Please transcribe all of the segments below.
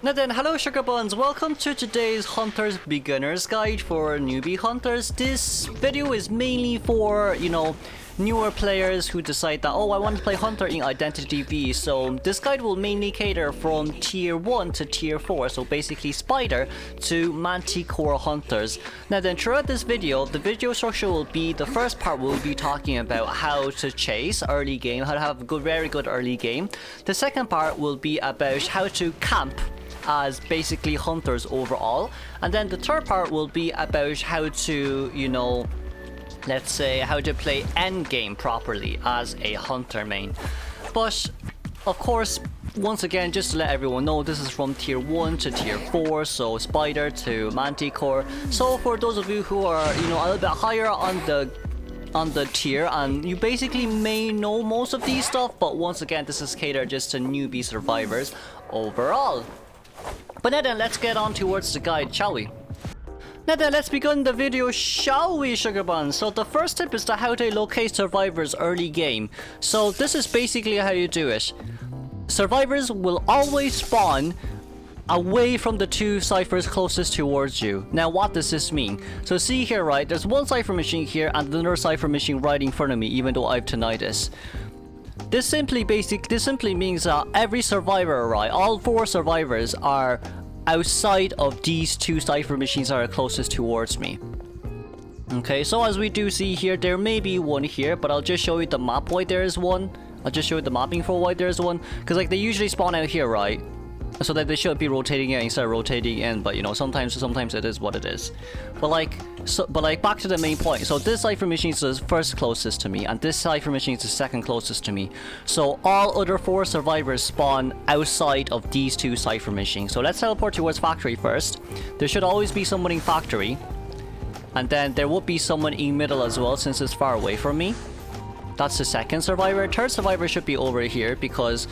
Now then, hello Sugar Buns, welcome to today's Hunter's Beginner's Guide for newbie hunters. This video is mainly for, newer players who decide that, oh, I want to play Hunter in Identity V. So this guide will mainly cater from tier 1 to tier 4, so basically Spider to Manticore hunters. Now then, throughout this video, the video structure will be, the first part will be talking about how to chase early game, how to have a very good early game. The second part will be about how to camp as basically hunters overall, and then the third part will be about how to, let's say how to play endgame properly as a hunter main. But of course, once again, just to let everyone know, this is from tier 1 to tier 4, so Spider to Manticore. So for those of you who are a little bit higher on the tier, and you basically may know most of these stuff, but once again, this is catered just to newbie survivors overall. But now then, let's get on towards the guide, shall we? Now then, let's begin the video, shall we, Sugar Buns? So the first tip is how to locate survivors early game. So this is basically how you do it. Survivors will always spawn away from the two ciphers closest towards you. Now what does this mean? So see here, right? There's one cipher machine here and another cipher machine right in front of me, even though I have tinnitus. This simply means that every survivor, right, all 4 survivors are outside of these 2 cipher machines that are closest towards me. Okay, so as we do see here, there may be one here, but I'll just show you the map why there is one. I'll just show you the mapping for why there is one, because like they usually spawn out here, right? So that they should be rotating out instead of rotating in, but sometimes it is what it is. But back to the main point. So this cipher machine is the first closest to me, and this cipher machine is the second closest to me. So all other 4 survivors spawn outside of these 2 cipher machines. So let's teleport towards factory first. There should always be someone in factory, and then there would be someone in middle as well, since it's far away from me. That's the second survivor. Third survivor should be over here because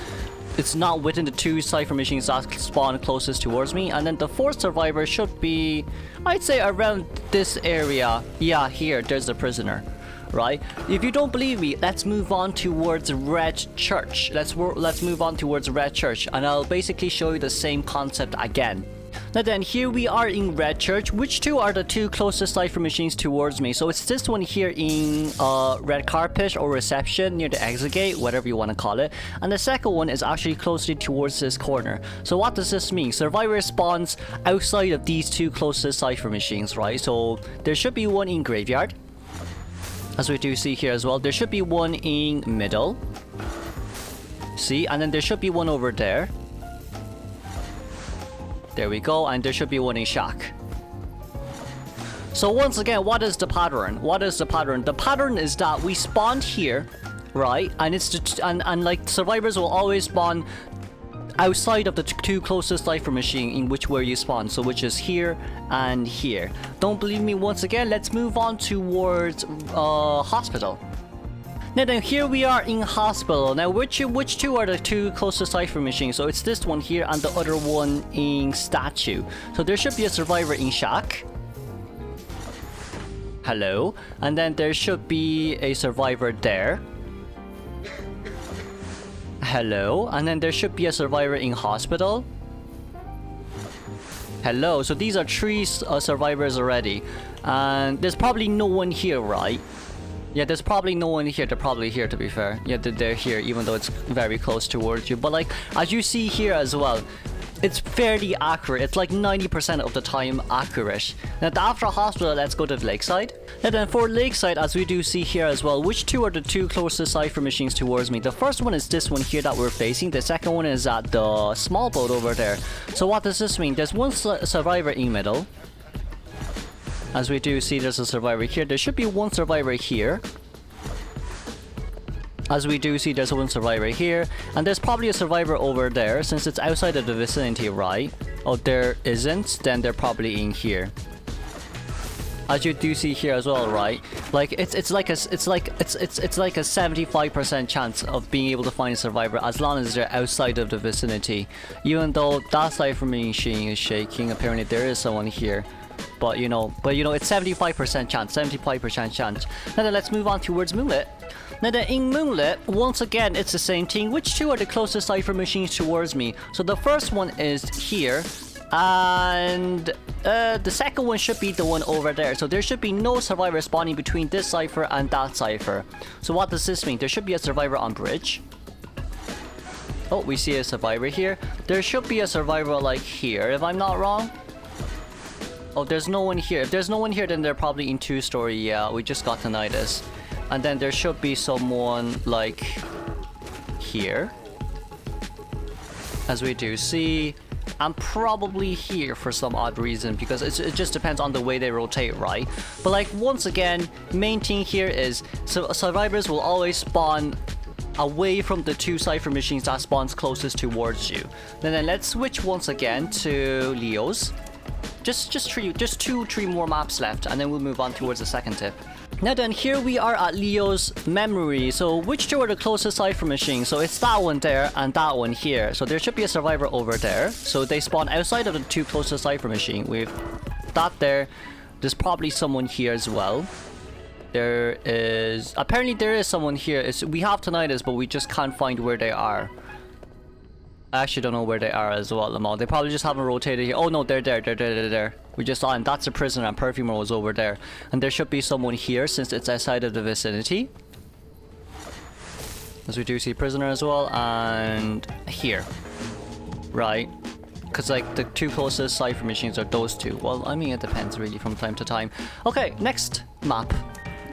it's not within the 2 cipher machines that spawn closest towards me. And then the 4th survivor should be, I'd say, around this area. Yeah, here, there's the prisoner, right? If you don't believe me, let's move on towards Red Church. Let's move on towards Red Church, and I'll basically show you the same concept again. Now then, here we are in Red Church. Which 2 are the 2 closest cipher machines towards me? So it's this one here in Red Carpet or Reception near the exit gate, whatever you want to call it. And the second one is actually closely towards this corner. So what does this mean? Survivor spawns outside of these 2 closest cipher machines, right? So there should be one in Graveyard, as we do see here as well. There should be one in Middle. See? And then there should be one over there. There we go, and there should be one in Shack. So once again, what is the pattern? What is the pattern? The pattern is that we spawned here, right? And it's and like survivors will always spawn outside of the 2 closest cipher machine in where you spawn, so which is here and here. Don't believe me? Once again, let's move on towards hospital. Now then, here we are in hospital. Now which 2 are the 2 closest cipher machines? So it's this one here and the other one in statue. So there should be a survivor in Shack. Hello. And then there should be a survivor there. Hello. And then there should be a survivor in hospital. Hello. So these are 3 survivors already. And there's probably no one here, right? Yeah, there's probably no one here. They're probably here, to be fair. Yeah, they're here, even though it's very close towards you. But like, as you see here as well, it's fairly accurate. It's like 90% of the time accurate. Now, after hospital, let's go to Lakeside. And then for Lakeside, as we do see here as well, which 2 are the 2 closest cipher machines towards me? The first one is this one here that we're facing. The second one is at the small boat over there. So what does this mean? There's one survivor in middle. As we do see, there's a survivor here. There should be one survivor here. As we do see, there's one survivor here. And there's probably a survivor over there, since it's outside of the vicinity, right? Oh, there isn't? Then they're probably in here. As you do see here as well, right? Like it's like a 75% chance of being able to find a survivor as long as they're outside of the vicinity. Even though that cipher machine is shaking, apparently there is someone here. But it's 75% chance, 75% chance. Now then, let's move on towards Moonlit. Now then in Moonlit, once again, it's the same thing. Which two are the closest cipher machines towards me? So the first one is here, and the second one should be the one over there. So there should be no survivor spawning between this cipher and that cipher. So what does this mean? There should be a survivor on bridge. Oh, we see a survivor here. There should be a survivor like here, if I'm not wrong. Oh, there's no one here. If there's no one here, then they're probably in two-story. Yeah, we just got tinnitus. And then there should be someone like here, as we do see. I'm probably here for some odd reason, because it just depends on the way they rotate, right? But like, once again, main thing here is survivors will always spawn away from the two cipher machines that spawns closest towards you. Then let's switch once again to Leo's. Just 2-3 more maps left, and then we'll move on towards the second tip. Now then, here we are at Leo's memory. So which two are the closest cipher machines? So it's that one there and that one here. So there should be a survivor over there. So they spawn outside of the two closest cipher machine. We've that there. There's probably someone here as well. Apparently there is someone here. We have tinnitus, but we just can't find where they are. I actually don't know where they are as well, Lamal. They probably just haven't rotated here. Oh no, they're there. We just saw, and that's a prisoner, and Perfumer was over there. And there should be someone here since it's outside of the vicinity. As we do see prisoner as well, and here. Right. Because like the two closest cipher machines are those two. Well, I mean, it depends really from time to time. Okay, next map.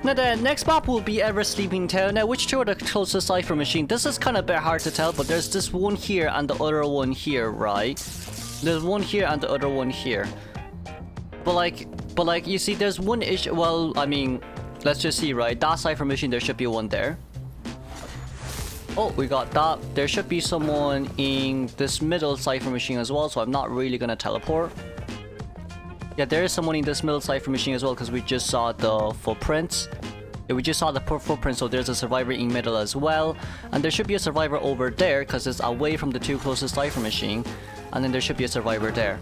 Now the next map will be Eversleeping Town. Now which two are the closest cipher machine? This is kind of a bit hard to tell, but there's this one here and the other one here, right? There's one here and the other one here. But like you see, there's one issue. Well, I mean, let's just see, right? That cipher machine, there should be one there. Oh, we got that. There should be someone in this middle cipher machine as well, so I'm not really gonna teleport. Yeah, there is someone in this middle cipher machine as well, because we just saw the footprints. Yeah, we just saw the footprint, so there's a survivor in middle as well. And there should be a survivor over there, because it's away from the two closest cipher machine. And then there should be a survivor there.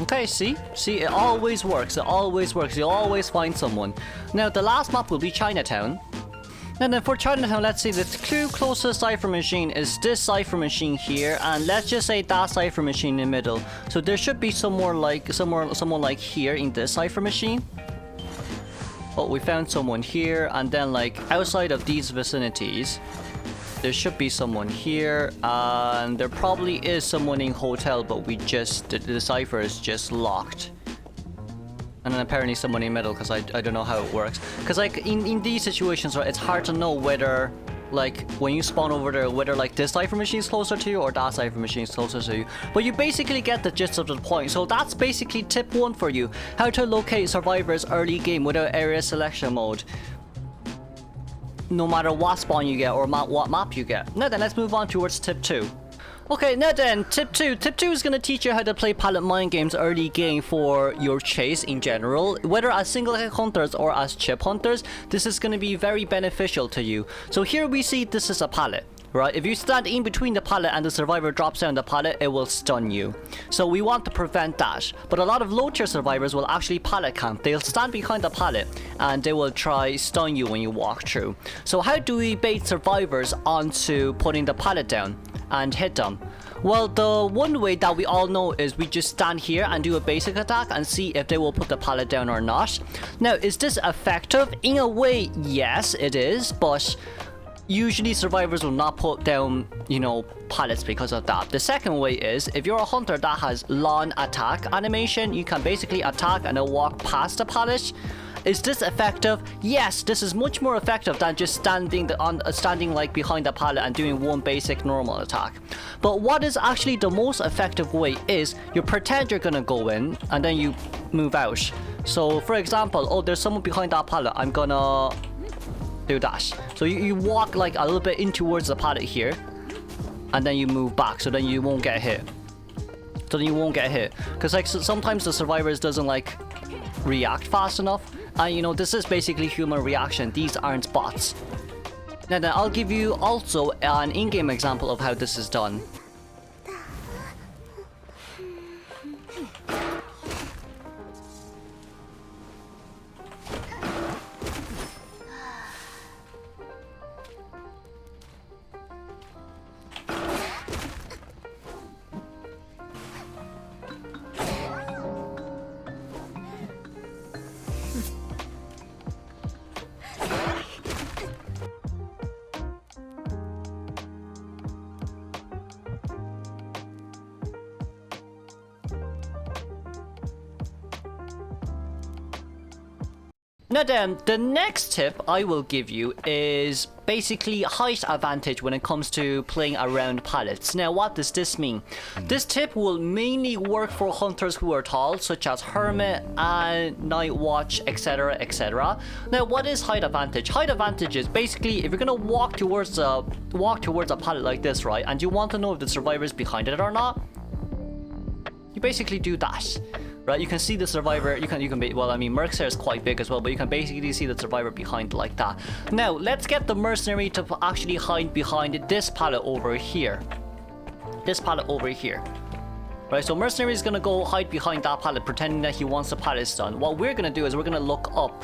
Okay, see, it always works. You'll always find someone. Now, the last map will be Chinatown. And then for Chinatown, let's see, the two closest cipher machine is this cipher machine here, and let's just say that cipher machine in the middle. So there should be someone like here in this cipher machine. Oh, we found someone here, and then like outside of these vicinities, there should be someone here, and there probably is someone in hotel, but the cipher is just locked. And then apparently someone in the middle, because I don't know how it works. Because like in these situations, right, it's hard to know whether like when you spawn over there, whether like this cipher machine is closer to you or that cipher machine is closer to you. But you basically get the gist of the point. So that's basically tip 1 for you. How to locate survivors early game without area selection mode. No matter what spawn you get or what map you get. Now then, let's move on towards tip 2. Okay, now then, tip 2. Tip 2 is going to teach you how to play pallet mine games early game for your chase in general. Whether as single hit hunters or as chip hunters, this is going to be very beneficial to you. So here we see this is a pallet, right? If you stand in between the pallet and the survivor drops down the pallet, it will stun you. So we want to prevent that. But a lot of low tier survivors will actually pallet camp. They'll stand behind the pallet and they will try stun you when you walk through. So how do we bait survivors onto putting the pallet down and hit them? Well, the one way that we all know is we just stand here and do a basic attack and see if they will put the pallet down or not. Now, is this effective? In a way, yes, it is, but usually survivors will not put down, you know, pallets because of that. The second way is, if you're a hunter that has lawn attack animation, you can basically attack and then walk past the pallet. Is this effective? Yes, this is much more effective than just standing like behind the pallet and doing one basic normal attack. But what is actually the most effective way is you pretend you're gonna go in and then you move out. So for example, oh, there's someone behind that pallet, I'm gonna do that. So you walk like a little bit in towards the pallet here and then you move back, so then you won't get hit. Because like sometimes the survivors doesn't like react fast enough. And you know, this is basically human reaction. These aren't bots. Now then, I'll give you also an in-game example of how this is done. Now then, the next tip I will give you is basically height advantage when it comes to playing around pallets. Now what does this mean? This tip will mainly work for hunters who are tall, such as Hermit and Night Watch, etc, etc. Now what is height advantage? Height advantage is basically if you're gonna walk towards a pallet like this, right, and you want to know if the survivor is behind it or not, you basically do that. Right, you can see the survivor, well, I mean, Merc's hair is quite big as well, but you can basically see the survivor behind like that. Now, let's get the mercenary to actually hide behind this pallet over here. This pallet over here. Right, so mercenary is gonna go hide behind that pallet, pretending that he wants the pallet stun. What we're gonna do is we're gonna look up.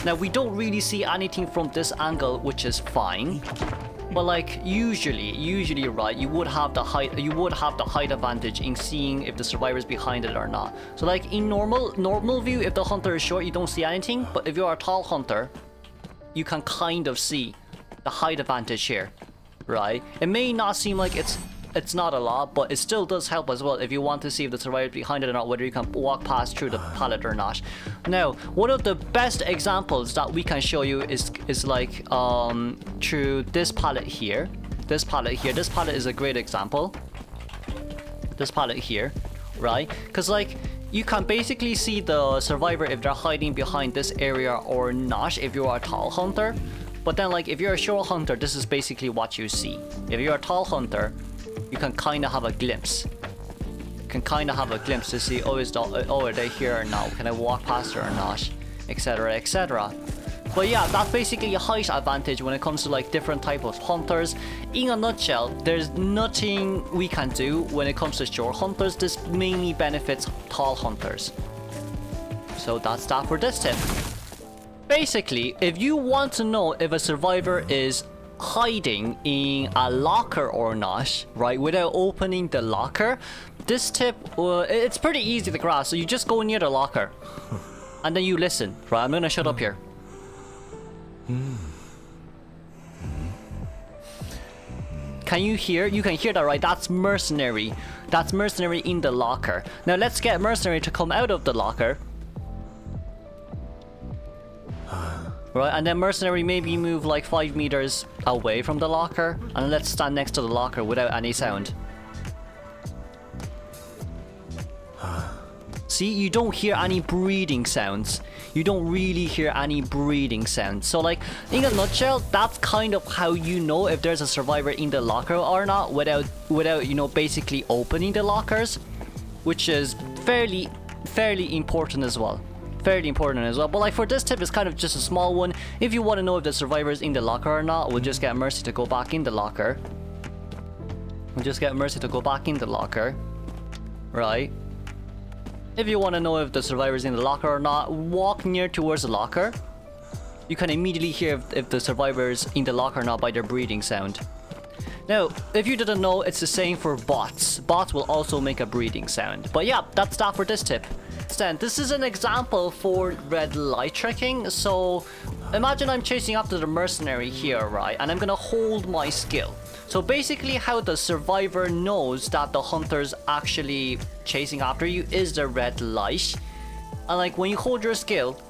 Now, we don't really see anything from this angle, which is fine. But like usually, right, you would have the height advantage in seeing if the survivor is behind it or not. So like in normal view, if the hunter is short, you don't see anything. But if you're a tall hunter, you can kind of see the height advantage here, right? It may not seem like it's not a lot, but it still does help as well if you want to see if the survivor is behind it or not, whether you can walk past through the pallet or not. Now, one of the best examples that we can show you is like through this pallet here. This pallet is a great example. This pallet here, right? Because like you can basically see the survivor if they're hiding behind this area or not if you're a tall hunter. But then like if you're a short hunter, this is basically what you see. If you're a tall hunter, you can kind of have a glimpse. To see, are they here or not? Can I walk past her or not? Etc, etc. But yeah, that's basically a height advantage when it comes to like different types of hunters. In a nutshell, there's nothing we can do when it comes to short hunters. This mainly benefits tall hunters. So that's that for this tip. Basically, if you want to know if a survivor is hiding in a locker or not, right, without opening the locker, this tip, it's pretty easy to grasp. So you just go near the locker and then you listen, right? I'm gonna shut up here. Can you hear? You can hear that, right? That's mercenary. That's mercenary in the locker. Now let's get mercenary to come out of the locker. Right, and then mercenary maybe move like 5 meters away from the locker, and let's stand next to the locker without any sound. See, you don't hear any breathing sounds. You don't really hear any breathing sounds. So like, in a nutshell, that's kind of how you know if there's a survivor in the locker or not without you know, basically opening the lockers, which is fairly important as well. But like for this tip, it's kind of just a small one. If you want to know if the survivor is in the locker or not, we'll just get Mercy to go back in the locker. Right? If you want to know if the survivor is in the locker or not, walk near towards the locker. You can immediately hear if the survivor is in the locker or not by their breathing sound. Now, if you didn't know, it's the same for bots. Bots will also make a breathing sound. But yeah, that's that for this tip. Then, this is an example for red light tracking. So, imagine I'm chasing after the mercenary here, right? And I'm gonna hold my skill. So basically how the survivor knows that the hunter's actually chasing after you is the red light. And like when you hold your skill,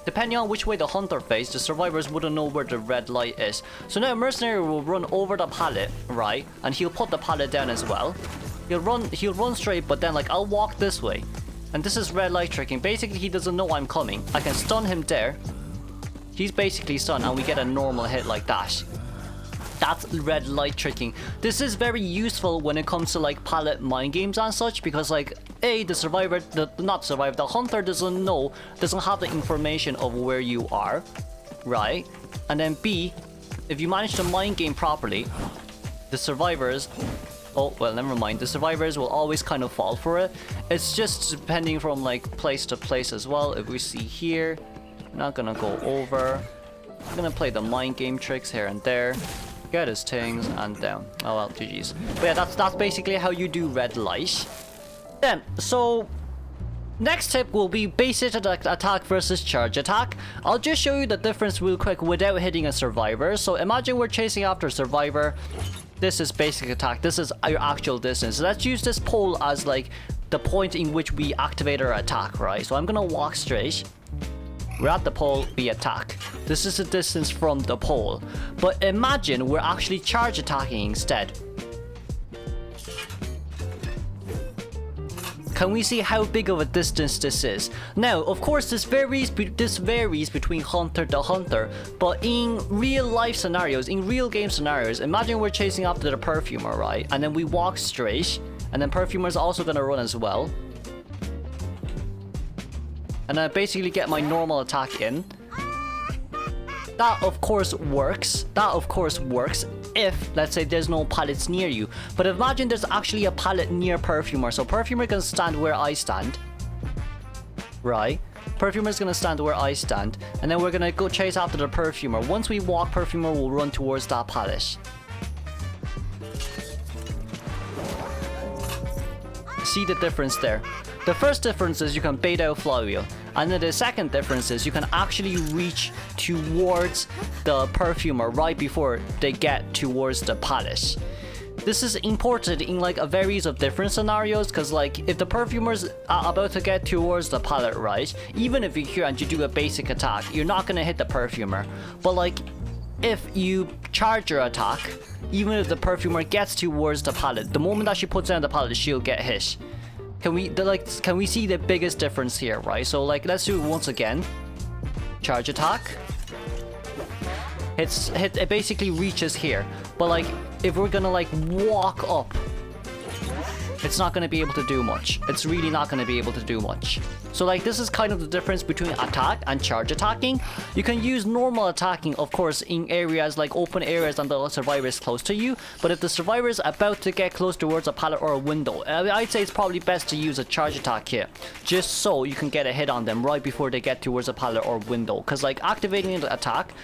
depending on which way the hunter faces, the survivors wouldn't know where the red light is. So now mercenary will run over the pallet, right? And he'll put the pallet down as well. He'll run straight, but then like I'll walk this way. And this is red light tricking. Basically he doesn't know I'm coming. I can stun him there. He's basically stunned and we get a normal hit like that. That's red light tricking. This is very useful when it comes to like pallet mind games and such, because like A, the hunter doesn't have the information of where you are, right? And then B, if you manage to mind game properly, the survivors, oh well, never mind, the survivors will always kind of fall for it. It's just depending from like place to place as well. If we see here, I'm not gonna go over. I'm gonna play the mind game tricks here and there. Get his things and down. Oh well, GG's. But yeah, that's basically how you do red light. Then, so next tip will be basic attack versus charge attack. I'll just show you the difference real quick without hitting a survivor. So imagine we're chasing after a survivor. This is basic attack. This is your actual distance. So let's use this pole as like the point in which we activate our attack, right? So I'm gonna walk straight. We're at the pole, we attack. This is the distance from the pole. But imagine we're actually charge attacking instead. Can we see how big of a distance this is? Now, of course, this varies between hunter to hunter, but in real life scenarios, in real game scenarios, imagine we're chasing after the perfumer, right? And then we walk straight, and then perfumer's also gonna run as well. And I basically get my normal attack in. That of course works. If, let's say, there's no pallets near you. But imagine there's actually a pallet near Perfumer. So Perfumer can stand where I stand. Right? Perfumer's gonna stand where I stand. And then we're gonna go chase after the Perfumer. Once we walk, Perfumer will run towards that pallet. See the difference there? The first difference is you can bait out flywheel. And then the second difference is you can actually reach towards the perfumer right before they get towards the pallet. This is important in like a variety of different scenarios, because like if the perfumers are about to get towards the pallet, right, even if you're here and you do a basic attack, you're not gonna hit the perfumer. But like if you charge your attack, even if the perfumer gets towards the pallet, the moment that she puts down the pallet, she'll get hit. Can we see the biggest difference here, right? So like let's do it once again. Charge attack. It basically reaches here. But like if we're gonna like walk up, it's not gonna be able to do much. It's really not gonna be able to do much. So like this is kind of the difference between attack and charge attacking. You can use normal attacking, of course, in areas like open areas and the survivor is close to you. But if the survivor is about to get close towards a pallet or a window, I'd say it's probably best to use a charge attack here, just so you can get a hit on them right before they get towards a pallet or window. Because like activating the attack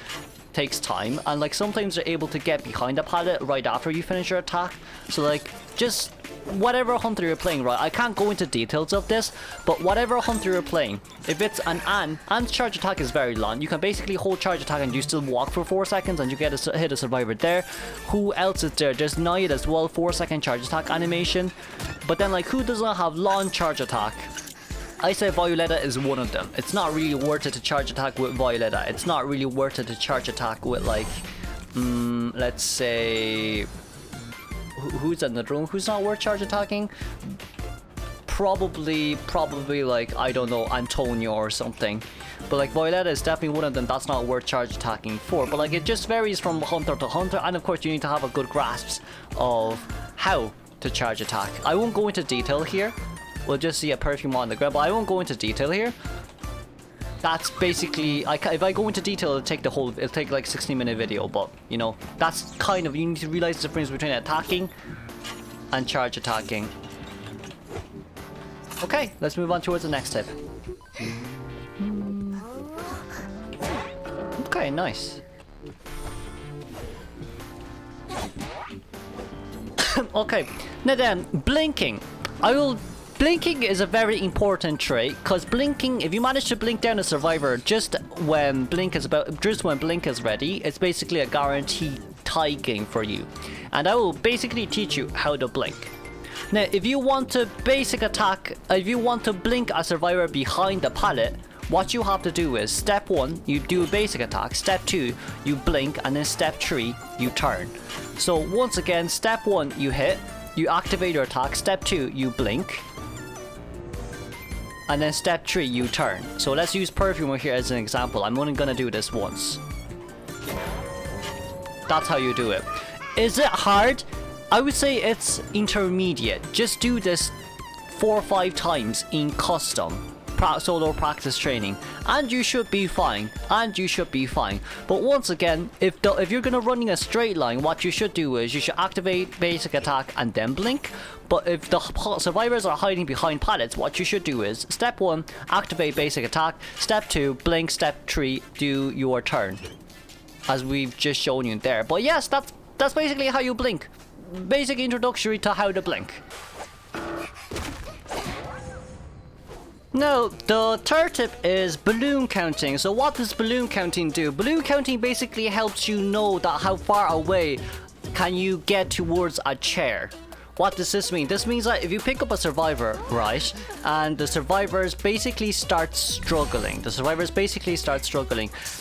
takes time, and like sometimes they're able to get behind a pallet right after you finish your attack. So like just whatever hunter you're playing, right? I can't go into details of this, but whatever hunter you're playing, if it's an charge attack is very long. You can basically hold charge attack and you still walk for 4 seconds and you get a hit a survivor there. Who else is there? There's Knight as well, 4-second charge attack animation. But then like who does not have long charge attack? I say Violetta is one of them. It's not really worth it to charge attack with Violetta. It's not really worth it to charge attack with like, let's say, who's in the room? Who's not worth charge attacking? Probably like, I don't know, Antonio or something. But like Violetta is definitely one of them that's not worth charge attacking for. But like it just varies from hunter to hunter, and of course you need to have a good grasp of how to charge attack. I won't go into detail here. We'll just see a perfume on the ground, but I won't go into detail here. That's basically, if I go into detail, it'll take like 16-minute video, but you know, that's kind of, you need to realize the difference between attacking and charge attacking. Okay, let's move on towards the next tip. Okay, nice. Okay, now then, blinking. Blinking is a very important trait, because blinking, if you manage to blink down a survivor just when blink is ready, it's basically a guaranteed tie game for you. And I will basically teach you how to blink. Now, if you want to blink a survivor behind the pallet, what you have to do is step 1, you do a basic attack, step 2, you blink, and then step 3, you turn. So once again, step 1, you hit, you activate your attack, step 2, you blink, and then step 3, you turn. So let's use Perfumer here as an example. I'm only gonna do this once. That's how you do it. Is it hard? I would say it's intermediate. Just do this 4 or 5 times in custom solo practice training, and you should be fine. But once again, if you're gonna running a straight line, what you should do is you should activate basic attack and then blink. But if the survivors are hiding behind pallets, what you should do is step 1, activate basic attack, step 2, blink, step 3, do your turn, as we've just shown you there. But yes, that's basically how you blink. Basic introductory to how to blink. Now, the third tip is balloon counting. So what does balloon counting do? Balloon counting basically helps you know that how far away can you get towards a chair, what does this mean? This means that if you pick up a survivor, right, and the survivors basically start struggling,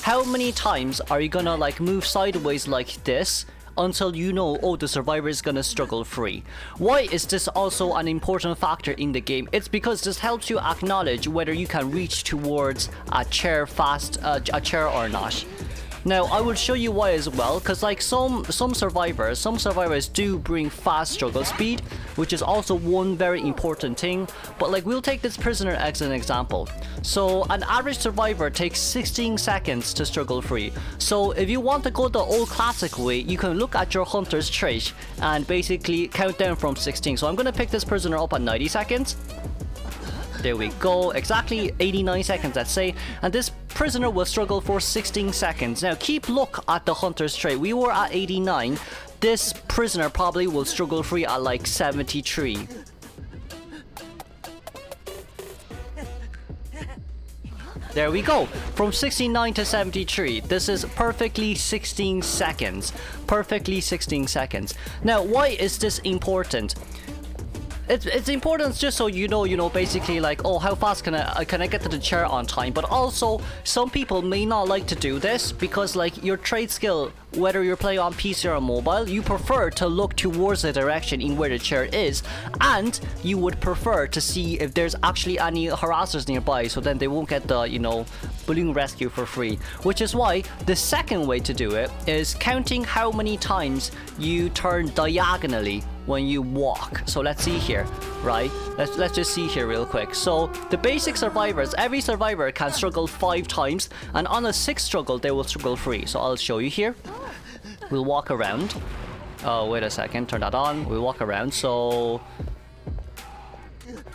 how many times are you gonna like move sideways like this until you know, oh, the survivor is gonna struggle free? Why is this also an important factor in the game? It's because this helps you acknowledge whether you can reach towards a chair or not. Now, I will show you why as well, because like some survivors do bring fast struggle speed, which is also one very important thing. But like, we'll take this prisoner as an example. So an average survivor takes 16 seconds to struggle free. So if you want to go the old classic way, you can look at your hunter's trait and basically count down from 16. So I'm gonna pick this prisoner up at 90 seconds. There we go, exactly 89 seconds, let's say, and this prisoner will struggle for 16 seconds. Now keep look at the hunter's trait. We were at 89. This prisoner probably will struggle free at like 73. There we go, from 69 to 73. This is perfectly 16 seconds. Now, why is this important? It's important just so you know, basically like, oh, how fast can I get to the chair on time? But also, some people may not like to do this because like your trade skill, whether you're playing on PC or mobile, you prefer to look towards the direction in where the chair is, and you would prefer to see if there's actually any harassers nearby, so then they won't get the, you know, balloon rescue for free. Which is why the second way to do it is counting how many times you turn diagonally when you walk. So let's see here, right? Let's just see here real quick. So the basic survivors, every survivor can struggle 5 times, and on a 6th struggle they will struggle free. So I'll show you here. We'll walk around. Oh, wait a second, turn that on. We'll walk around. So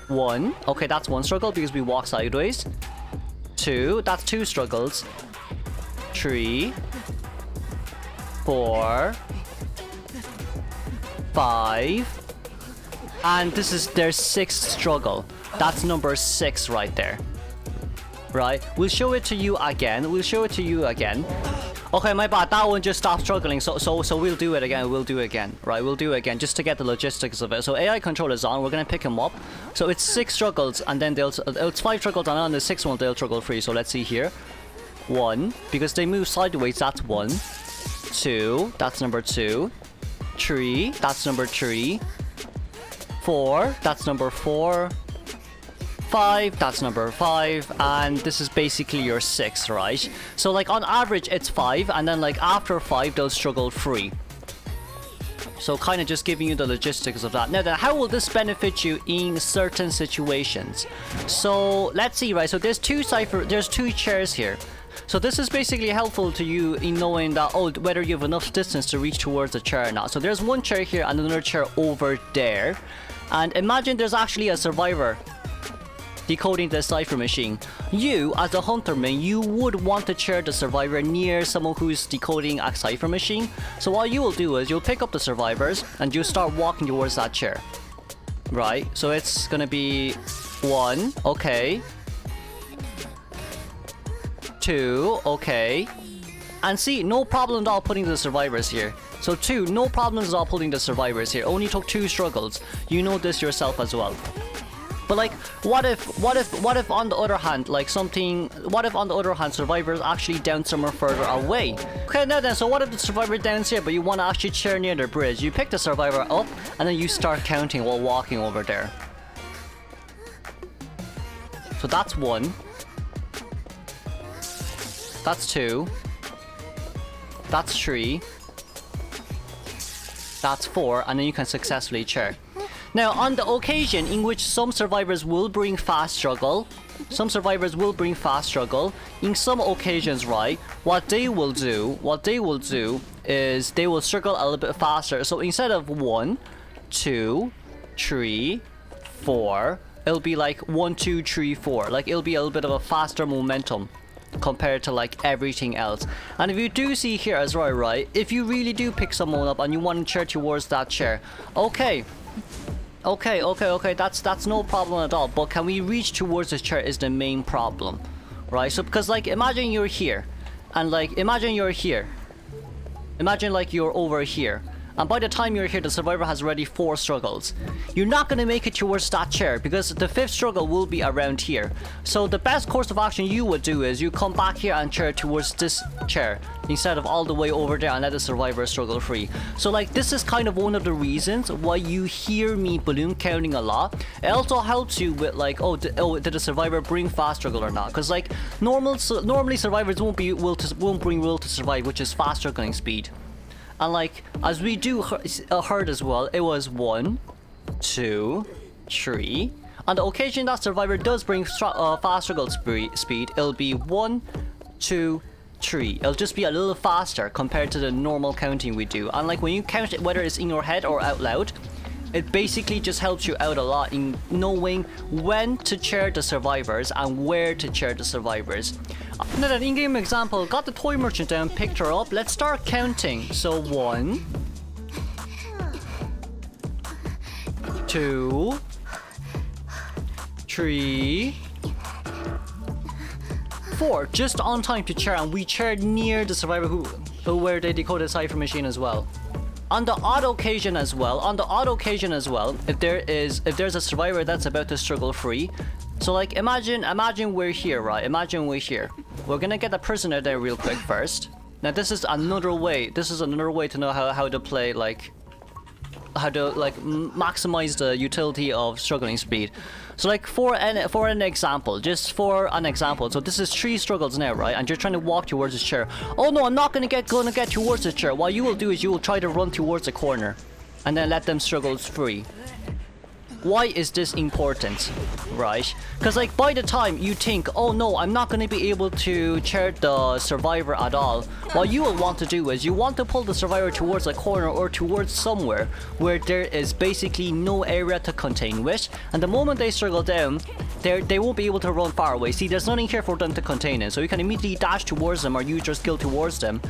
1, okay, that's 1 struggle because we walk sideways. 2, that's 2 struggles. 3, 4, 5, and this is their 6th struggle. That's number 6 right there. Right, we'll show it to you again. Okay, my bad, that one just stopped struggling, so we'll do it again. Right, we'll do it again just to get the logistics of it. So AI control is on, we're gonna pick him up. So it's 6 struggles, and then it's 5 struggles, and on the 6th one they'll struggle free. So let's see here. 1, because they move sideways, that's 1. 2, that's number 2. 3, that's number 3. 4, that's number 4. 5, that's number 5, and this is basically your 6, right? So like on average it's 5, and then like after 5 they'll struggle free. So kind of just giving you the logistics of that. Now then, how will this benefit you in certain situations? So let's see, right? So there's 2 chairs here. So this is basically helpful to you in knowing that, oh, whether you have enough distance to reach towards the chair or not. So there's 1 chair here and another chair over there. And imagine there's actually a survivor decoding the cipher machine. You, as a hunterman, you would want to chair the survivor near someone who's decoding a cipher machine. So what you will do is you'll pick up the survivors and you'll start walking towards that chair. Right? So it's gonna be 1, okay. 2, okay. And see, no problem at all putting the survivors here. So 2, no problems at all putting the survivors here. Only took 2 struggles. You know this yourself as well. But like, what if on the other hand, like survivors actually down somewhere further away? Okay, now then, so what if the survivor down here, but you want to actually chair near the bridge? You pick the survivor up, and then you start counting while walking over there. So that's 1. That's 2. That's 3. That's 4, and then you can successfully chair. Now, on the occasion in which some survivors will bring fast struggle, in some occasions, right, what they will do is they will struggle a little bit faster. So instead of 1, 2, 3, 4, it'll be like 1, 2, 3, 4. Like, it'll be a little bit of a faster momentum compared to like everything else. And if you do see here as well, right, if you really do pick someone up and you want to chair towards that chair, okay, that's no problem at all. But can we reach towards this chair is the main problem, right? So because like imagine you're here, and like imagine like you're over here, and by the time you're here, the survivor has already 4 struggles. You're not going to make it towards that chair because the 5th struggle will be around here. So the best course of action you would do is you come back here and chair towards this chair instead of all the way over there and let the survivor struggle free. So like this is kind of one of the reasons why you hear me balloon counting a lot. It also helps you with like, did the survivor bring fast struggle or not? Because like normally survivors won't bring will to survive, which is fast struggling speed. And like as we do heard as well, it was 1, 2, 3. On the occasion that survivor does bring fast struggle speed, it'll be 1, 2, 3. It'll just be a little faster compared to the normal counting we do. And like when you count it, whether it's in your head or out loud, it basically just helps you out a lot in knowing when to chair the survivors and where to chair the survivors. Now an in-game example, got the toy merchant down, picked her up. Let's start counting. So 1, 2, 3, 4. Just on time to chair, and we chaired near the survivor where they decoded Cipher machine as well. On the odd occasion as well, if there's a survivor that's about to struggle free, so like imagine we're here, right? Imagine we're here. We're gonna get the prisoner there real quick first. Now this is another way to know how to play, like how to like maximize the utility of struggling speed. So like for an example, so this is 3 struggles now, right? And you're trying to walk towards this chair. Oh no, I'm not gonna get towards the chair. What you will do is you will try to run towards the corner and then let them struggle free. Why is this important, right? Because like by the time you think, oh no, I'm not going to be able to chair the survivor at all, what you will want to do is you want to pull the survivor towards a corner or towards somewhere where there is basically no area to contain with, and the moment they struggle down, they won't be able to run far away. See, there's nothing here for them to contain in, so you can immediately dash towards them or use your skill towards them.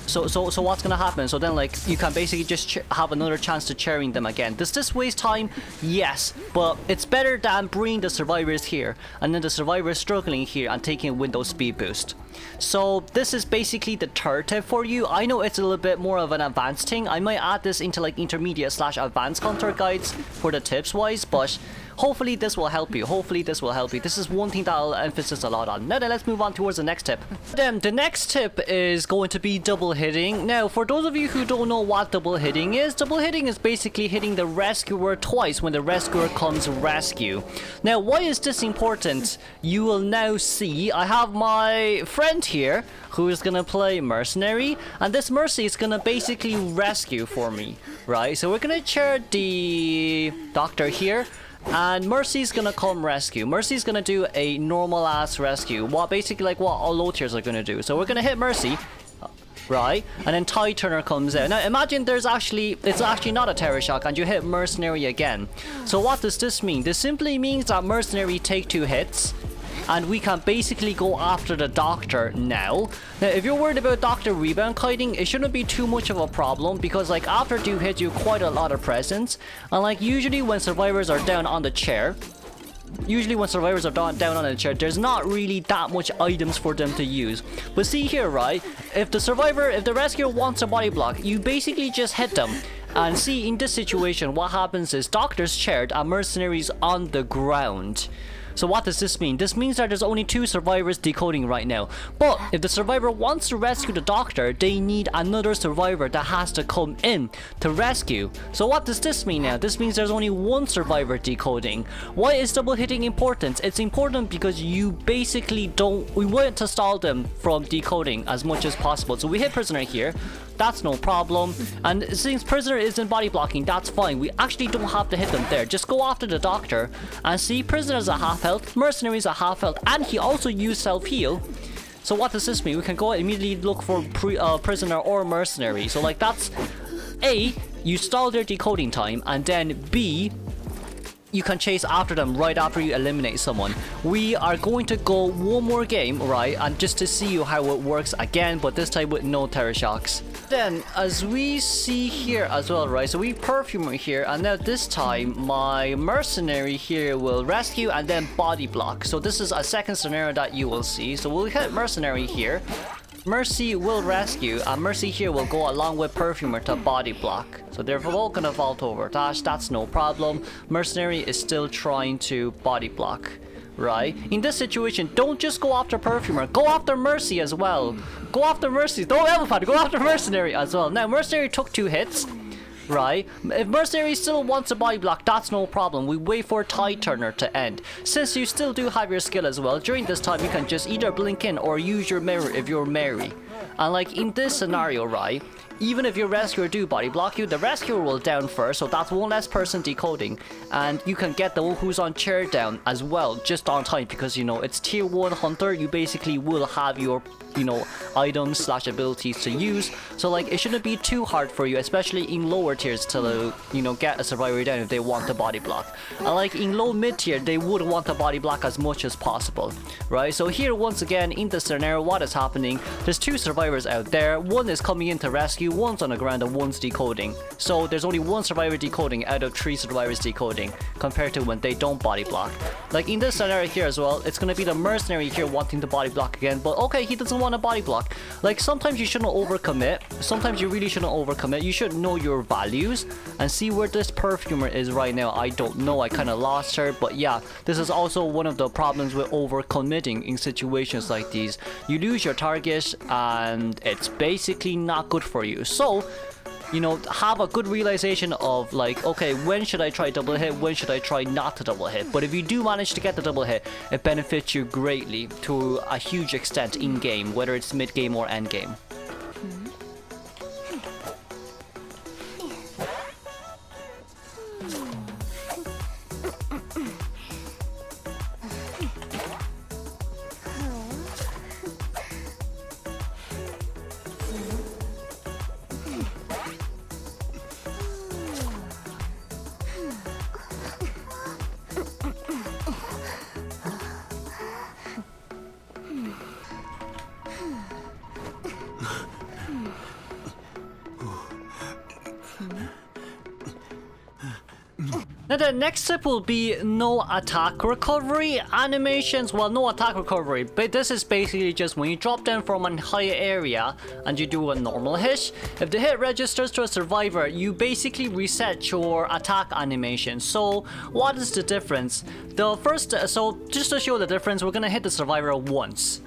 So what's gonna happen? So then like you can basically just have another chance to chairing them again. Does this waste time? Yes, but it's better than bringing the survivors here and then the survivors struggling here and taking a window speed boost. So this is basically the 3rd tip for you. I know it's a little bit more of an advanced thing. I might add this into like intermediate/advanced hunter guides for the tips wise, but hopefully this will help you. This is one thing that I'll emphasize a lot on. Now then, let's move on towards the next tip. Then the next tip is going to be double hitting. Now, for those of you who don't know what double hitting is basically hitting the rescuer twice when the rescuer comes rescue. Now, why is this important? You will now see. I have my friend here who is gonna play mercenary, and this mercy is gonna basically rescue for me, right? So we're gonna chair the doctor here, and Mercy's gonna come rescue. Mercy's gonna do a normal ass rescue, basically like what all low tiers are gonna do. So we're gonna hit Mercy, right? And then Tide Turner comes out. Now imagine it's actually not a terror shock and you hit Mercenary again. So what does this mean? This simply means that Mercenary take 2 hits and we can basically go after the doctor now. Now if you're worried about doctor rebound kiting, it shouldn't be too much of a problem because like after 2 hits you have quite a lot of presence, and like usually when survivors are down on the chair, there's not really that much items for them to use. But see here, right? If the rescuer wants a body block, you basically just hit them. And see, in this situation, what happens is doctor's chaired and mercenaries on the ground. So what does this mean? This means that there's only 2 survivors decoding right now. But if the survivor wants to rescue the doctor, they need another survivor that has to come in to rescue. So what does this mean now? This means there's only 1 survivor decoding. Why is double hitting important? It's important because you basically we want to stall them from decoding as much as possible. So we hit prisoner here. That's no problem. And since prisoner isn't body blocking, that's fine. We actually don't have to hit them there. Just go after the doctor and see prisoner's a half health, mercenary's a half health, and he also used self-heal. So what does this mean? We can go immediately look for prisoner or mercenary. So like that's A, you stall their decoding time, and then B, you can chase after them right after you eliminate someone. We are going to go one more game, right, and just to see how it works again, but this time with no terror shocks. Then as we see here as well, right, so we perfumer here, and now this time my mercenary here will rescue and then body block. So this is a second scenario that you will see. So we'll hit mercenary here. Mercy will rescue, and Mercy here will go along with Perfumer to body block. So they're both gonna vault over Dash, that's no problem. Mercenary is still trying to body block, right? In this situation, don't just go after Perfumer, go after Mercy as well. Go after Mercy, don't ever fight, go after Mercenary as well. Now, Mercenary took 2 hits. Right? If Mercenary still wants a body block, that's no problem. We wait for Tide Turner to end. Since you still do have your skill as well, during this time you can just either blink in or use your mirror if you're Mary. And like in this scenario, right? Even if your rescuer do body block you, the rescuer will down first, so that's one less person decoding. And you can get the one who's on chair down as well, just on time, because you know, it's tier 1 hunter, you basically will have your, you know, items slash abilities to use. So like, it shouldn't be too hard for you, especially in lower tiers to, you know, get a survivor down if they want to body block. And like in low mid tier, they would want to body block as much as possible, right? So here, once again, in the scenario, what is happening? There's 2 survivors out there. One is coming in to rescue, one's on the ground, and one's decoding. So there's only 1 survivor decoding out of 3 survivors decoding, compared to when they don't body block. Like in this scenario here as well, it's gonna be the Mercenary here wanting to body block again, but okay, he doesn't want to body block. Like sometimes you shouldn't overcommit, sometimes you really shouldn't overcommit. You should know your values and see where this Perfumer is right now. I don't know, I kind of lost her, but yeah, this is also one of the problems with overcommitting in situations like these. You lose your target and it's basically not good for you. So, you know, have a good realization of like, okay, when should I try double hit, when should I try not to double hit. But if you do manage to get the double hit, it benefits you greatly to a huge extent in game, whether it's mid game or end game. Now the next tip will be no attack recovery animations. Well, no attack recovery, but this is basically just when you drop down from a high area and you do a normal hit. If the hit registers to a survivor, you basically reset your attack animation. So what is the difference? The first, so just to show the difference, we're gonna hit the survivor once,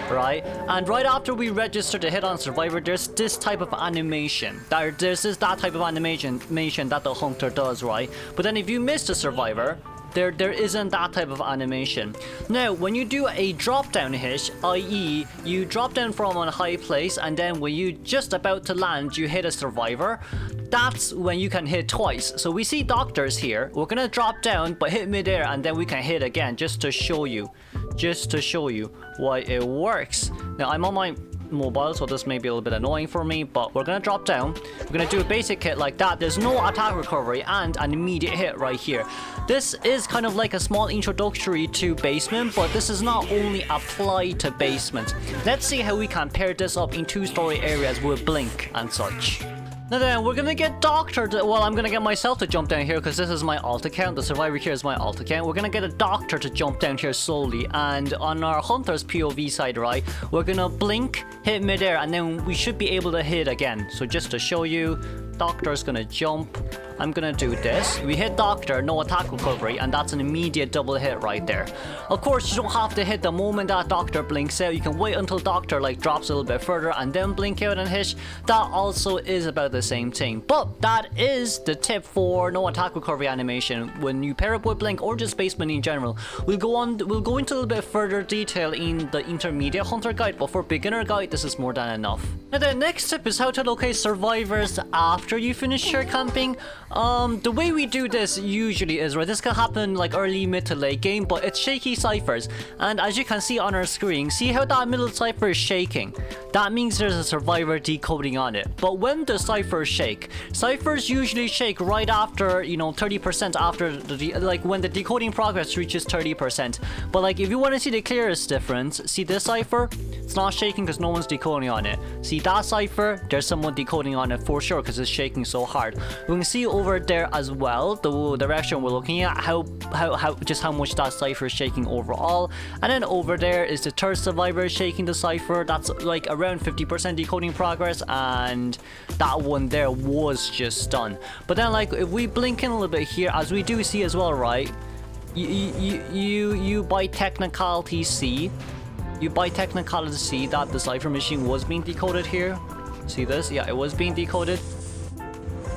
right? And right after we register the hit on survivor, there's this type of animation. There's that type of animation that the hunter does, right? But then if you miss the survivor, there isn't that type of animation. Now, when you do a drop down hit, i.e. you drop down from a high place and then when you just about to land, you hit a survivor, that's when you can hit twice. So we see doctors here. We're gonna drop down but hit midair and then we can hit again just to show you why it works. Now I'm on my mobile, so this may be a little bit annoying for me, but we're gonna drop down, we're gonna do a basic hit like that. There's no attack recovery and an immediate hit right here. This is kind of like a small introductory to basement, but this is not only applied to basement. Let's see how we can pair this up in 2 story areas with blink and such. Now then, we're gonna get Doctor to, well, I'm gonna get myself to jump down here because this is my alt account. The survivor here is my alt account. We're gonna get a Doctor to jump down here slowly. And on our Hunter's POV side, right, we're gonna blink, hit midair, and then we should be able to hit again. So just to show you, Doctor's gonna jump. I'm gonna do this. We hit Doctor, no attack recovery, and that's an immediate double hit right there. Of course, you don't have to hit the moment that Doctor blinks out. You can wait until Doctor like drops a little bit further and then blink out and hit. That also is about the same thing. But that is the tip for no attack recovery animation when you pair up with blink or just basement in general. We'll go into a little bit further detail in the intermediate hunter guide, but for beginner guide, this is more than enough. Now the next tip is how to locate survivors after you finish your camping. The way we do this usually is, right, this can happen like early, mid to late game, but it's shaky ciphers. And as you can see on our screen, see how that middle cipher is shaking? That means there's a survivor decoding on it. But when the ciphers shake, ciphers usually shake right after, you know, 30% after like when the decoding progress reaches 30%. But like if you want to see the clearest difference, see this cipher? It's not shaking because no one's decoding on it. See that cipher? There's someone decoding on it for sure because it's shaking so hard. We can see over there as well, the direction we're looking at, how much that Cypher is shaking overall. And then over there is the third survivor shaking the Cypher. That's like around 50% decoding progress, and that one there was just done. But then like if we blink in a little bit here, as we do see as well, right, you by technicality see that the Cypher machine was being decoded here. See this? Yeah, it was being decoded.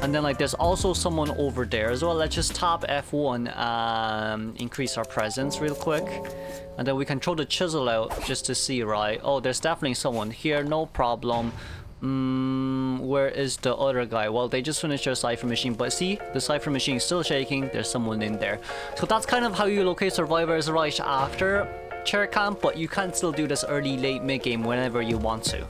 And then like there's also someone over there as well. Let's just tap F1, increase our presence real quick. And then we can throw the chisel out just to see, right? Oh, there's definitely someone here, no problem. Where is the other guy? Well, they just finished their Cypher machine, but see, the Cypher machine is still shaking. There's someone in there. So that's kind of how you locate survivors right after chair camp, but you can still do this early, late, mid-game whenever you want to.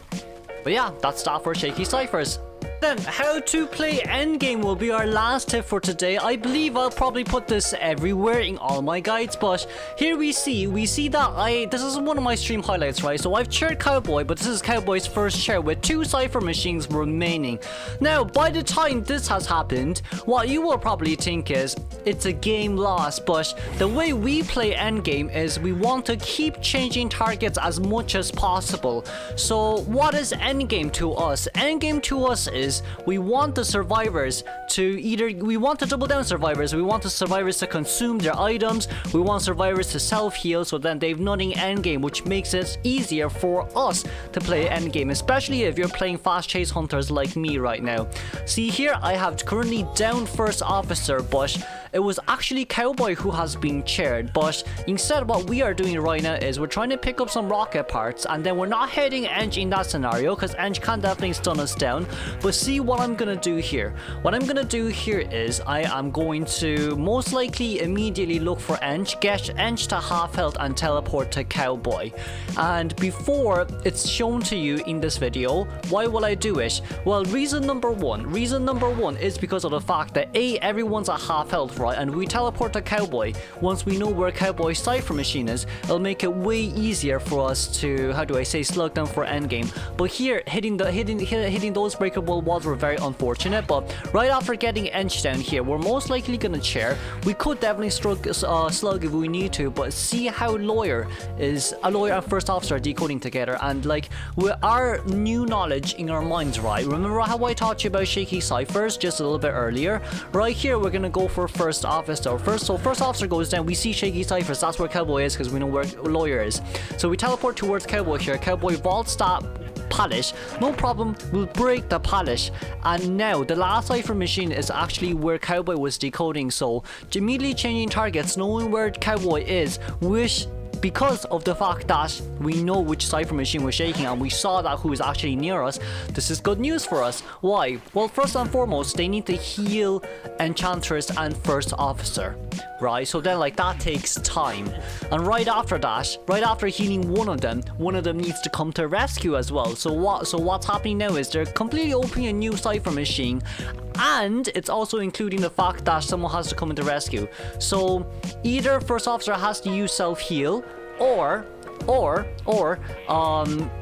But yeah, that's that for shaky Cyphers. Then, how to play endgame will be our last tip for today. I believe I'll probably put this everywhere in all my guides, but here we see that this is one of my stream highlights, right? So I've chaired Cowboy, but this is Cowboy's first chair with 2 Cypher machines remaining. Now, by the time this has happened, what you will probably think is it's a game lost, but the way we play endgame is we want to keep changing targets as much as possible. So what is endgame to us? Endgame to us is we want the survivors to we want to double down survivors, we want the survivors to consume their items, we want survivors to self-heal, so then they've nothing endgame, which makes it easier for us to play endgame, especially if you're playing fast chase hunters like me right now. See here, I have currently down first officer, but it was actually Cowboy who has been chaired. But instead, what we are doing right now is we're trying to pick up some rocket parts, and then we're not hitting Eng in that scenario because Eng can definitely stun us down. But see what I'm gonna do here. What I'm gonna do here is I am going to most likely immediately look for Eng, get Eng to half health, and teleport to Cowboy. And before it's shown to you in this video, why will I do it? Well, reason number one is because of the fact that everyone's at half health, right? And we teleport to Cowboy. Once we know where Cowboy's Cypher machine is, it'll make it way easier for us to, how do I say, slug them for endgame. But here, hitting those breakable walls were very unfortunate. But right after getting Eng down here, we're most likely gonna chair. We could definitely slug if we need to, but see how Lawyer and First Officer are decoding together, and like with our new knowledge in our minds, right? Remember how I taught you about shaky Cyphers just a little bit earlier? Right here, we're gonna go for First Officer. So First Officer goes down, we see shaky Cyphers, that's where Cowboy is because we know where Lawyer is. So we teleport towards Cowboy here. Cowboy vaults that pallet, no problem, we'll break the pallet. And now the last Cypher machine is actually where Cowboy was decoding, so immediately changing targets, knowing where Cowboy is, which because of the fact that we know which Cypher machine was shaking and we saw that who is actually near us, this is good news for us. Why? Well, first and foremost, they need to heal Enchantress and First Officer, right? So then like that takes time. And right after that, right after healing one of them needs to come to rescue as well. So what's happening now is they're completely opening a new Cypher machine, and it's also including the fact that someone has to come into rescue. So either First Officer has to use self-heal, or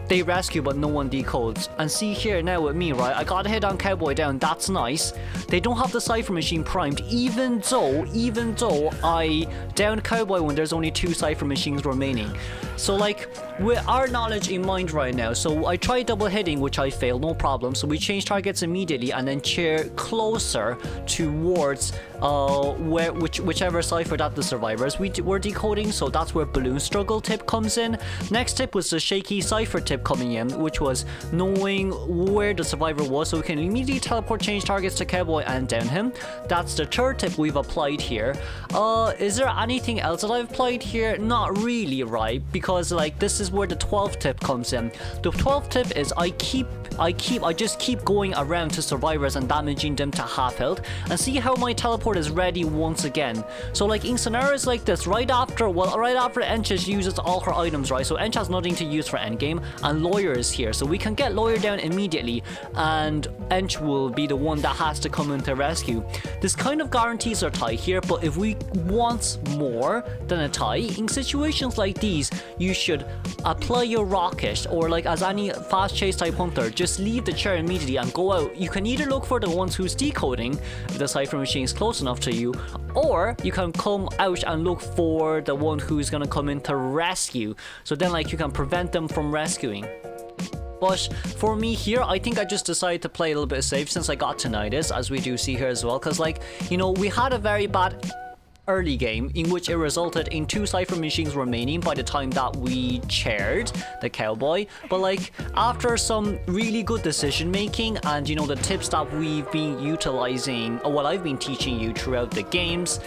they rescue but no one decodes. And see here now with me, right, I got a hit on Cowboy down, that's nice. They don't have the Cypher machine primed, even though I downed Cowboy when there's only 2 Cypher machines remaining. So like with our knowledge in mind right now, so I tried double hitting, which I failed, no problem. So we change targets immediately and then chair closer towards whichever Cypher that the survivors were decoding. So that's where Balloon Struggle tip comes in. Next tip was the shaky Cypher tip coming in, which was knowing where the survivor was, so we can immediately teleport change targets to Cowboy and down him. That's the third tip we've applied here. Is there anything else that I've applied here? Not really, right? Because like this is where the 12th tip comes in. The 12th tip is I just keep going around to survivors and damaging them to half health, and see how my teleport is ready once again. So like in scenarios like this, right after Eng uses all her items, right? So Eng has nothing to use for endgame, and Lawyer is here, so we can get Lawyer down immediately, and Eng will be the one that has to come in to rescue. This kind of guarantees our tie here, but if we want more than a tie, in situations like these, you should apply your rocket, or like as any fast chase type hunter, just leave the chair immediately and go out. You can either look for the ones who's decoding if the cipher machine is close enough to you, or you can come out and look for the one who's gonna come in to rescue. So then like you can prevent them from rescuing. But for me here, I think I just decided to play a little bit safe since I got tinnitus, as we do see here as well. Because like, you know, we had a very bad early game in which it resulted in 2 cipher machines remaining by the time that we chaired the cowboy. But like after some really good decision making and you know the tips that we've been utilizing, or what I've been teaching you throughout the games,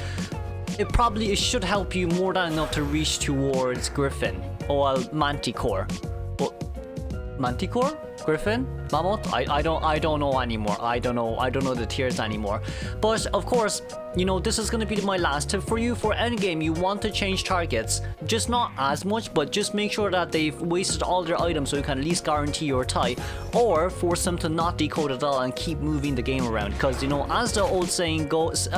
it should help you more than enough to reach towards Griffin or Manticore. Manticore? Griffin? Mammoth? I don't know anymore. I don't know the tiers anymore. But of course, you know, this is going to be my last tip for you. For endgame, you want to change targets, just not as much, but just make sure that they've wasted all their items so you can at least guarantee your tie, or force them to not decode at all and keep moving the game around. Because you know, as the old saying goes,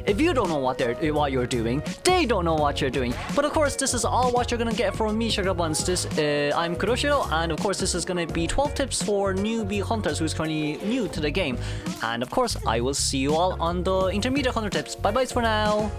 if you don't know what you're doing, they don't know what you're doing. But of course, this is all what you're gonna get from me, Sugar Buns. I'm Kuroshiro, and of course, this is gonna be 12 tips for newbie hunters who's currently new to the game. And of course, I will see you all on the intermediate hunter tips. Bye bye for now.